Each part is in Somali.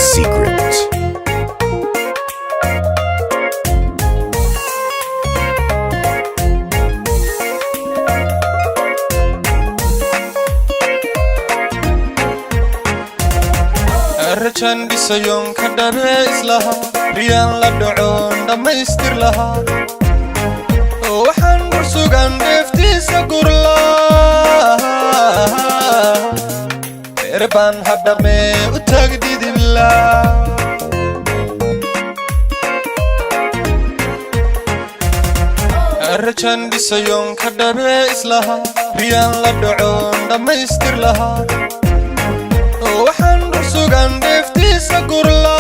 secret. Archan bisayon kadare islaha riyan la dhacon dhamaystir laha waxaan bursugan deeftiisa gurla erban habdhaqme u tagdidilla Archan bisayon kadare islaha riyan la dhacon dhamaystir laha waxaan bursugan deeftiisa gurla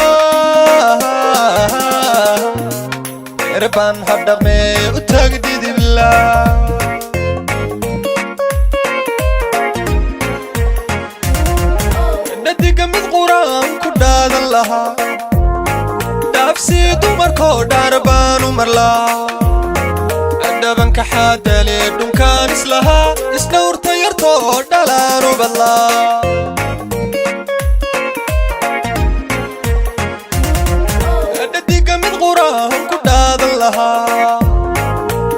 erban habdhaqme u tagdidilla dhadiga mid quraan ku dhaadan lahaa dhaafsii dumarkoo dhaar baan u marlaa dhabanka xaadale dhunkaan islahaa isdhowrta yartoo dhalaan u badlaa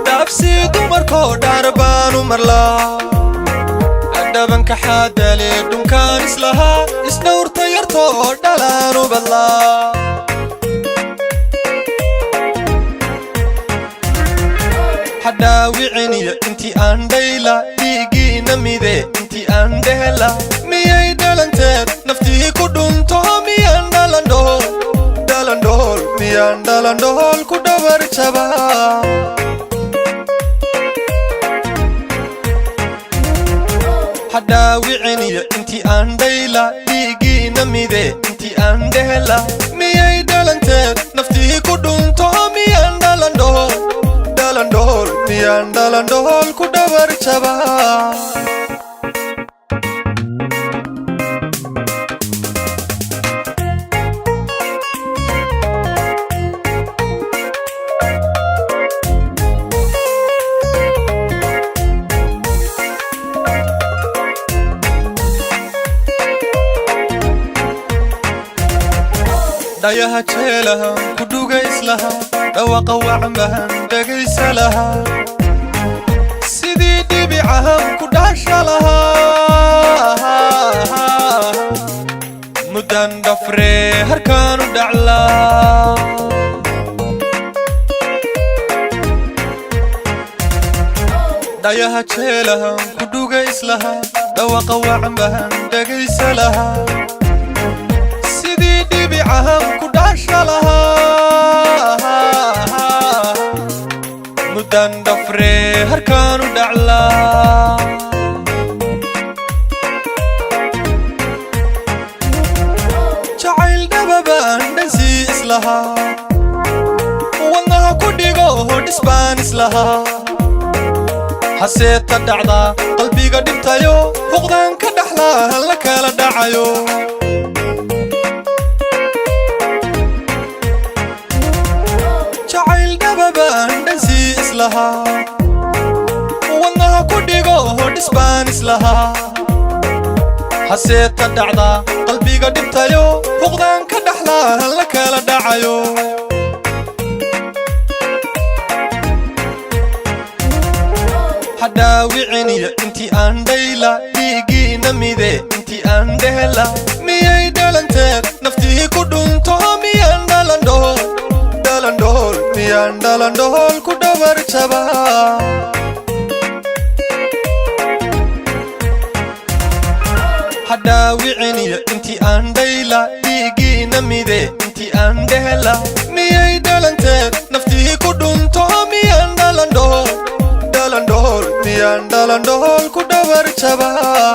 dhaafsii dumarkoo dhaar baan u marlaa dhabanka xaadale dhunkaan islahaa isdhowrta yartoo dhalaan u badlaa hadhaawiciniya intii aan dhayla dhiigiina mide intii aan dhehela miyay dhalanteed naftii ku dhunto miyaan dhalandhool miyaan dhalandhool ku dhabar jabaa hadhaawiciniya intii aan dhayla dhiigiina mide intii aan dhehela miyay dhalanteed naftii ku dhunto miyaan dhalandhool miyaan dhalandhool ku dhabar jabaa dhayaha jeelahan ku dhugays lahaa dhawaqa wacmahan dhegaysa lahaa sidii dhibicahan ku dhaasha lahaa muddan dhafree harkaanu dhaclaa dhayaha jeelahan ku dhugays lahaa dhawaqa wacmahan dhegaysa lahaa ku dhaasha lahaa muddan dhafree harkaanu dhaclaa jacayl dhababaan dhansii islahaa wadnaha ku dhigo dhisbaan islahaa haseeta dhacdaa qalbiga dhibtayo huqdaan ka dhaxlaa la kala dhacayo wadnaha ku dhigo dhisbaan islahaa haseeta dhacdaa qalbiga dhibtayo huqdaan ka dhaxlaa la kala dhacayo hadhaawiciniya intii aan dhayla dhiigiina mide intii aan dhehela miyay dhalanteed naftii ku dhunto miyaan dhalandhool miyaan dhalandhool ku dhabar jabaa hadhaawiciniya intii aan dhayla dhiigiina mide intii aan dhehela miyay dhalanteed naftii ku dhunto miyaan dhalandhool miyaan dhalandhool ku dhabar jabaa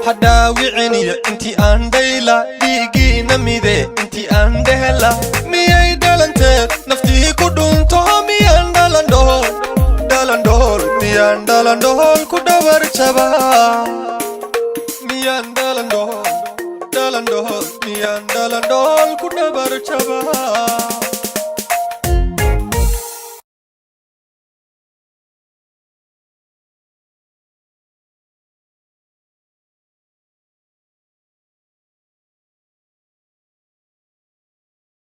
hadhaawiciniya intii aan dhayla dhiigiina mide intii aan dhehela miyay dhalanteed naftii ku dhunto miyaan dhalandhool miyaan dhalandhool ku dhabar jabaa miyaan dhalandhool miyaan dhalandhool ku dhabar jabaa